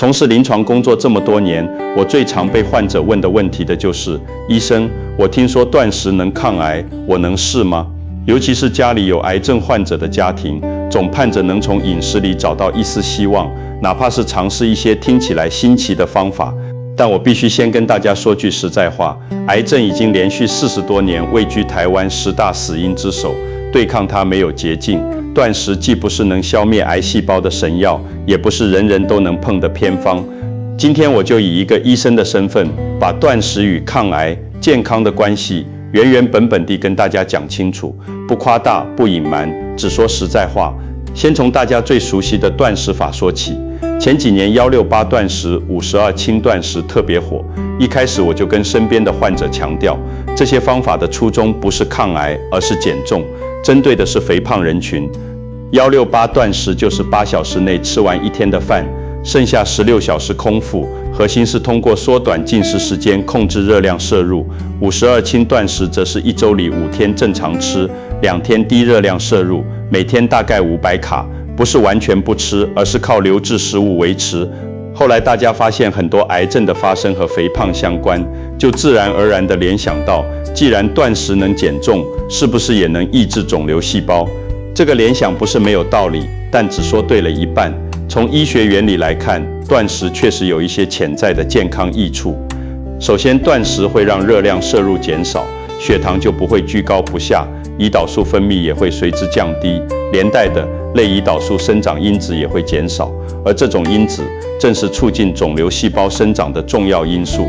从事临床工作这么多年，我最常被患者问的问题就是：医生，我听说断食能抗癌，我能试吗？尤其是家里有癌症患者的家庭，总盼着能从饮食里找到一丝希望，哪怕是尝试一些听起来新奇的方法。但我必须先跟大家说句实在话，癌症已经连续40多年位居台湾10大死因之首，对抗它没有捷径。断食既不是能消灭癌细胞的神药，也不是人人都能碰的偏方。今天我就以一个医生的身份，把断食与抗癌、健康的关系原本地跟大家讲清楚，不夸大，不隐瞒，只说实在话。先从大家最熟悉的断食法说起。前几年168断食、52轻断食特别火，一开始我就跟身边的患者强调，这些方法的初衷不是抗癌，而是减重，针对的是肥胖人群。168断食就是8小时内吃完1天的饭，剩下16小时空腹，核心是通过缩短进食时间控制热量摄入。52轻断食则是1周里5天正常吃，2天低热量摄入，每天大概500卡，不是完全不吃，而是靠流质食物维持。后来大家发现很多癌症的发生和肥胖相关，就自然而然地联想到，既然断食能减重，是不是也能抑制肿瘤细胞？这个联想不是没有道理，但只说对了一半。从医学原理来看，断食确实有一些潜在的健康益处。首先，断食会让热量摄入减少，血糖就不会居高不下，胰岛素分泌也会随之降低，连带的类胰岛素生长因子也会减少，而这种因子正是促进肿瘤细胞生长的重要因素。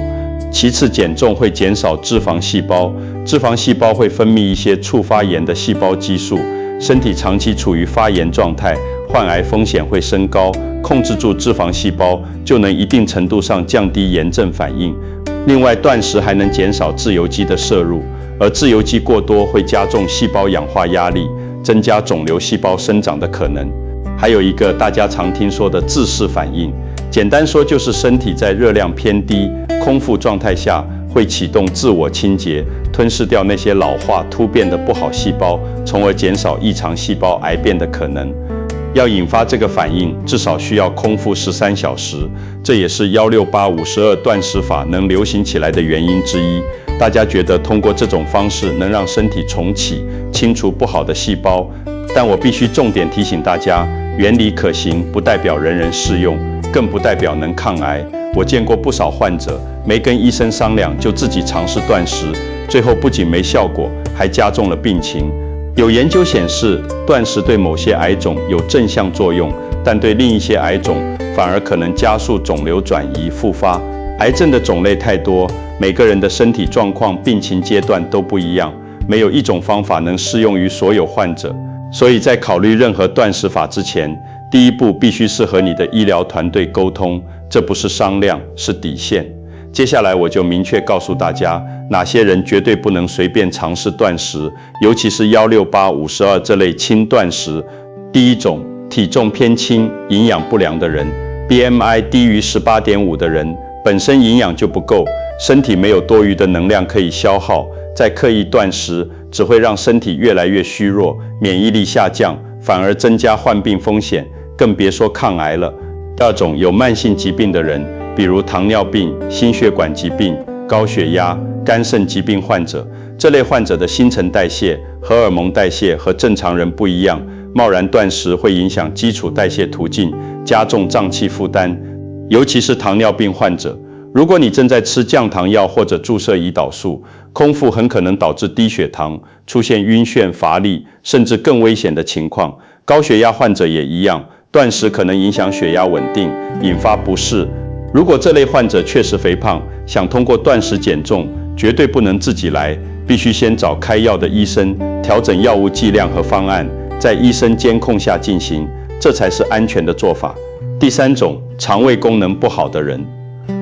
其次，减重会减少脂肪细胞，脂肪细胞会分泌一些促发炎的细胞激素，身体长期处于发炎状态，患癌风险会升高。控制住脂肪细胞，就能一定程度上降低炎症反应。另外，断食还能减少自由基的摄入，而自由基过多会加重细胞氧化压力，增加肿瘤细胞生长的可能。还有一个大家常听说的自噬反应，简单说就是身体在热量偏低、空腹状态下会启动自我清洁，吞噬掉那些老化突变的不好细胞，从而减少异常细胞癌变的可能。要引发这个反应，至少需要空腹13小时，这也是168-52断食法能流行起来的原因之一。大家觉得通过这种方式能让身体重启，清除不好的细胞，但我必须重点提醒大家，原理可行不代表人人适用，更不代表能抗癌。我见过不少患者没跟医生商量就自己尝试断食，最后不仅没效果，还加重了病情。有研究显示，断食对某些癌种有正向作用，但对另一些癌种反而可能加速肿瘤转移复发。癌症的种类太多，每个人的身体状况、病情阶段都不一样，没有一种方法能适用于所有患者。所以在考虑任何断食法之前，第一步必须是和你的医疗团队沟通，这不是商量，是底线。接下来我就明确告诉大家，哪些人绝对不能随便尝试断食，尤其是168-52这类轻断食。第一种，体重偏轻、营养不良的人 ，BMI 低于18.5的人，本身营养就不够，身体没有多余的能量可以消耗，再刻意断食，只会让身体越来越虚弱，免疫力下降，反而增加患病风险，更别说抗癌了。第二种，有慢性疾病的人，比如糖尿病、心血管疾病、高血压、肝肾疾病患者，这类患者的新陈代谢、荷尔蒙代谢和正常人不一样，贸然断食会影响基础代谢途径，加重脏器负担。尤其是糖尿病患者，如果你正在吃降糖药或者注射胰岛素，空腹很可能导致低血糖，出现晕眩、乏力，甚至更危险的情况。高血压患者也一样，断食可能影响血压稳定，引发不适。如果这类患者确实肥胖，想通过断食减重，绝对不能自己来，必须先找开药的医生，调整药物剂量和方案，在医生监控下进行，这才是安全的做法。第三种，肠胃功能不好的人，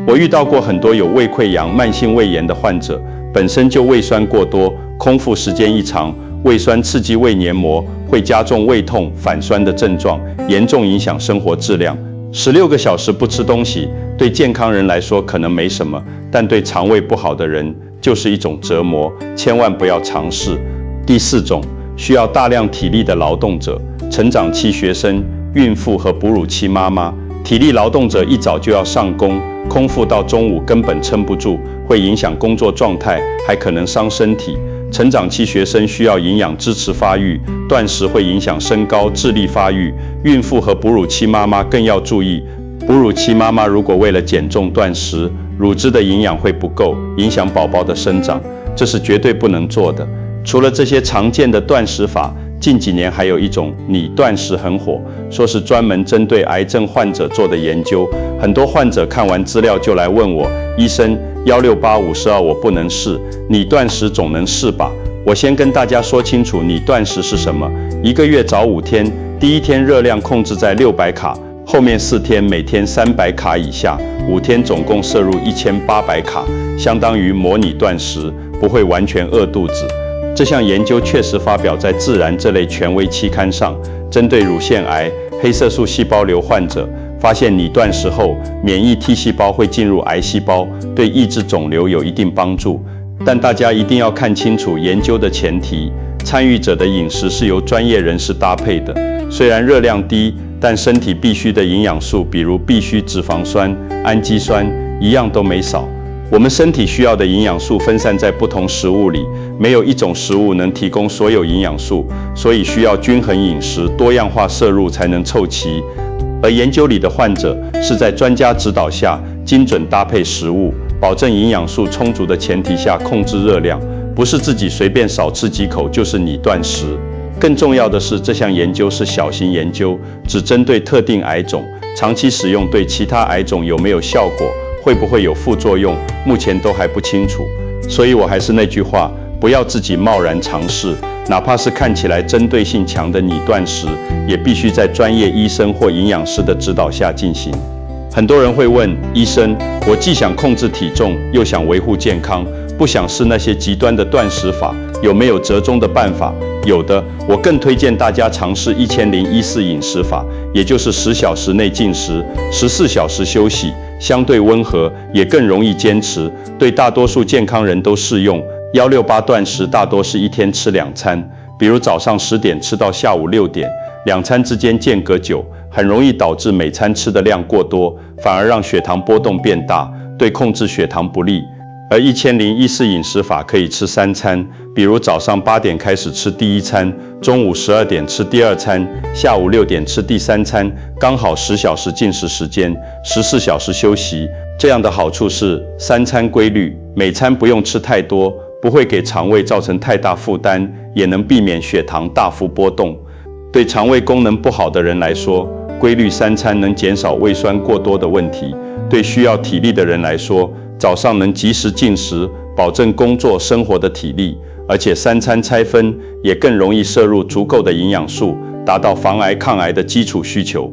我遇到过很多有胃溃疡、慢性胃炎的患者，本身就胃酸过多，空腹时间一长，胃酸刺激胃黏膜，会加重胃痛、反酸的症状，严重影响生活质量。16个小时不吃东西，对健康人来说可能没什么，但对肠胃不好的人就是一种折磨，千万不要尝试。第四种，需要大量体力的劳动者，成长期学生、孕妇和哺乳期妈妈，体力劳动者一早就要上工，空腹到中午根本撑不住，会影响工作状态，还可能伤身体。成长期学生需要营养支持发育，断食会影响身高、智力发育。孕妇和哺乳期妈妈更要注意，哺乳期妈妈如果为了减重断食，乳汁的营养会不够，影响宝宝的生长，这是绝对不能做的。除了这些常见的断食法，近几年还有一种拟断食很火，说是专门针对癌症患者做的研究。很多患者看完资料就来问我，医生16852我不能试，拟断食总能试吧？我先跟大家说清楚拟断食是什么。1个月早5天，第1天热量控制在600卡，后面4天每天300卡以下，5天总共摄入1800卡，相当于模拟断食，不会完全饿肚子。这项研究确实发表在《自然》这类权威期刊上，针对乳腺癌、黑色素细胞瘤患者，发现拟断食后，免疫 T 细胞会进入癌细胞，对抑制肿瘤有一定帮助。但大家一定要看清楚研究的前提，参与者的饮食是由专业人士搭配的。虽然热量低，但身体必需的营养素，比如必需脂肪酸、氨基酸，一样都没少。我们身体需要的营养素分散在不同食物里，没有一种食物能提供所有营养素，所以需要均衡饮食、多样化摄入才能凑齐。而研究里的患者是在专家指导下精准搭配食物，保证营养素充足的前提下控制热量，不是自己随便少吃几口就是拟断食。更重要的是，这项研究是小型研究，只针对特定癌种，长期使用对其他癌种有没有效果，会不会有副作用，目前都还不清楚。所以我还是那句话，不要自己贸然尝试，哪怕是看起来针对性强的拟断食，也必须在专业医生或营养师的指导下进行。很多人会问医生，我既想控制体重，又想维护健康，不想试那些极端的断食法，有没有折中的办法？有的，我更推荐大家尝试1014饮食法，也就是10小时内进食，14小时休息，相对温和，也更容易坚持，对大多数健康人都适用。168断食大多是一天吃2餐，比如早上10点吃到下午6点，2餐之间间隔久，很容易导致每餐吃的量过多，反而让血糖波动变大，对控制血糖不利。而1014饮食法可以吃3餐，比如早上8点开始吃第1餐，中午12点吃第2餐，下午6点吃第3餐，刚好10小时进食时间，14小时休息。这样的好处是3餐规律，每餐不用吃太多，不会给肠胃造成太大负担，也能避免血糖大幅波动。对肠胃功能不好的人来说，规律3餐能减少胃酸过多的问题；对需要体力的人来说，早上能及时进食，保证工作生活的体力，而且3餐拆分，也更容易摄入足够的营养素，达到防癌抗癌的基础需求。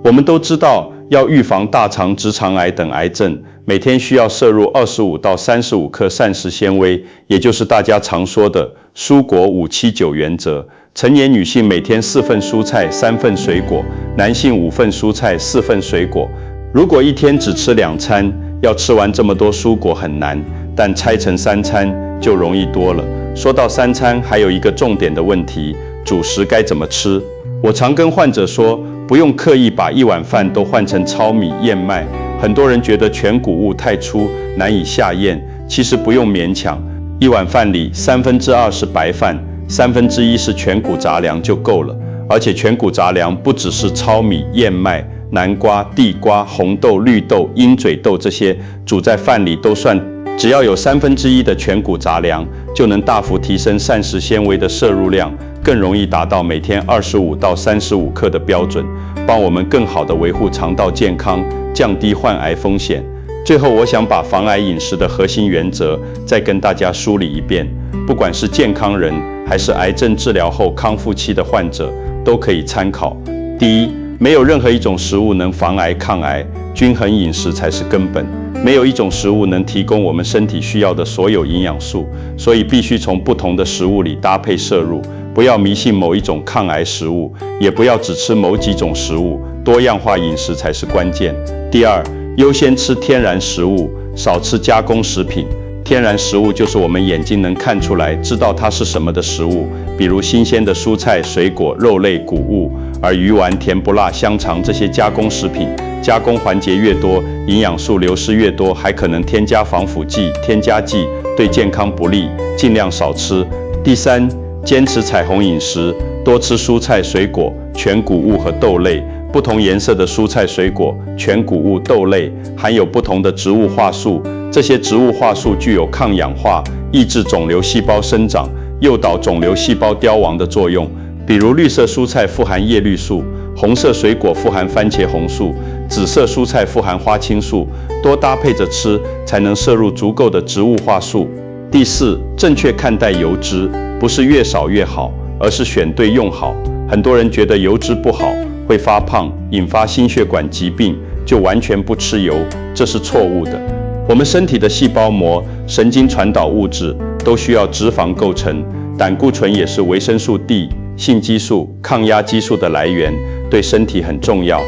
我们都知道，要预防大肠、直肠癌等癌症，每天需要摄入25到35克膳食纤维，也就是大家常说的蔬果579原则。成年女性每天4份蔬菜3份水果，男性5份蔬菜4份水果。如果一天只吃2餐，要吃完这么多蔬果很难，但拆成3餐就容易多了。说到3餐，还有一个重点的问题，主食该怎么吃？我常跟患者说，不用刻意把1碗饭都换成糙米、燕麦。很多人觉得全谷物太粗，难以下咽，其实不用勉强。1碗饭里2/3是白饭，1/3是全谷杂粮就够了。而且全谷杂粮不只是糙米、燕麦、南瓜、地瓜、红豆、绿豆、鹰嘴豆这些煮在饭里都算，只要有1/3的全谷杂粮，就能大幅提升膳食纤维的摄入量，更容易达到每天25到35克的标准，帮我们更好地维护肠道健康，降低患癌风险。最后，我想把防癌饮食的核心原则再跟大家梳理一遍，不管是健康人还是癌症治疗后康复期的患者，都可以参考。第一，没有任何一种食物能防癌抗癌，均衡饮食才是根本。没有一种食物能提供我们身体需要的所有营养素，所以必须从不同的食物里搭配摄入。不要迷信某一种抗癌食物，也不要只吃某几种食物，多样化饮食才是关键。第二，优先吃天然食物，少吃加工食品。天然食物就是我们眼睛能看出来，知道它是什么的食物，比如新鲜的蔬菜、水果、肉类、谷物。而鱼丸、甜不辣、香肠这些加工食品，加工环节越多，营养素流失越多，还可能添加防腐剂、添加剂，对健康不利，尽量少吃。第三，坚持彩虹饮食，多吃蔬菜、水果、全谷物和豆类。不同颜色的蔬菜、水果、全谷物、豆类含有不同的植物化素，这些植物化素具有抗氧化、抑制肿瘤细胞生长、诱导肿瘤细胞凋亡的作用。比如绿色蔬菜富含叶绿素，红色水果富含番茄红素，紫色蔬菜富含花青素，多搭配着吃，才能摄入足够的植物化素。第四，正确看待油脂，不是越少越好，而是选对用好。很多人觉得油脂不好，会发胖，引发心血管疾病，就完全不吃油，这是错误的。我们身体的细胞膜、神经传导物质都需要脂肪构成，胆固醇也是维生素 D、性激素、抗压激素的来源，对身体很重要。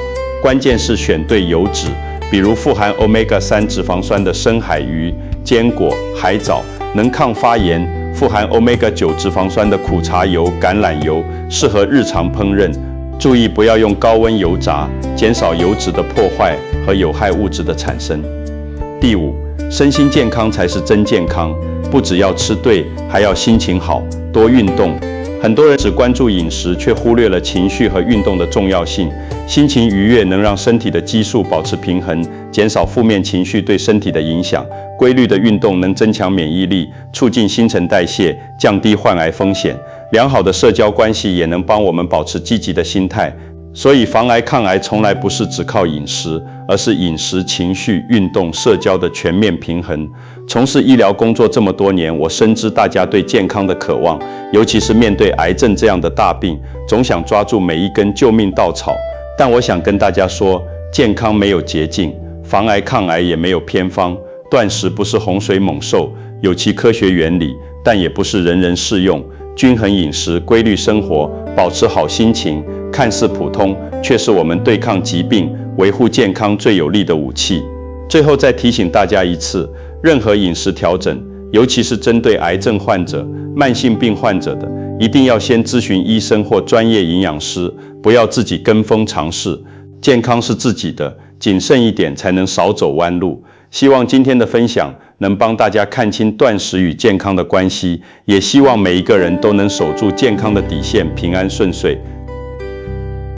关键是选对油脂，比如富含 Omega-3 脂肪酸的深海鱼、坚果、海藻，能抗发炎；富含 Omega-9 脂肪酸的苦茶油、橄榄油，适合日常烹饪。注意不要用高温油炸，减少油脂的破坏和有害物质的产生。第五，身心健康才是真健康，不只要吃对，还要心情好，多运动。很多人只关注饮食，却忽略了情绪和运动的重要性。心情愉悦能让身体的激素保持平衡，减少负面情绪对身体的影响。规律的运动能增强免疫力，促进新陈代谢，降低患癌风险。良好的社交关系也能帮我们保持积极的心态。所以防癌抗癌从来不是只靠饮食，而是饮食、情绪、运动、社交的全面平衡。从事医疗工作这么多年，我深知大家对健康的渴望，尤其是面对癌症这样的大病，总想抓住每一根救命稻草。但我想跟大家说，健康没有捷径，防癌抗癌也没有偏方。断食不是洪水猛兽，有其科学原理，但也不是人人适用。均衡饮食、规律生活、保持好心情，看似普通，却是我们对抗疾病、维护健康最有力的武器。最后再提醒大家一次，任何饮食调整，尤其是针对癌症患者、慢性病患者的，一定要先咨询医生或专业营养师，不要自己跟风尝试。健康是自己的，谨慎一点才能少走弯路。希望今天的分享能帮大家看清断食与健康的关系，也希望每一个人都能守住健康的底线，平安顺遂。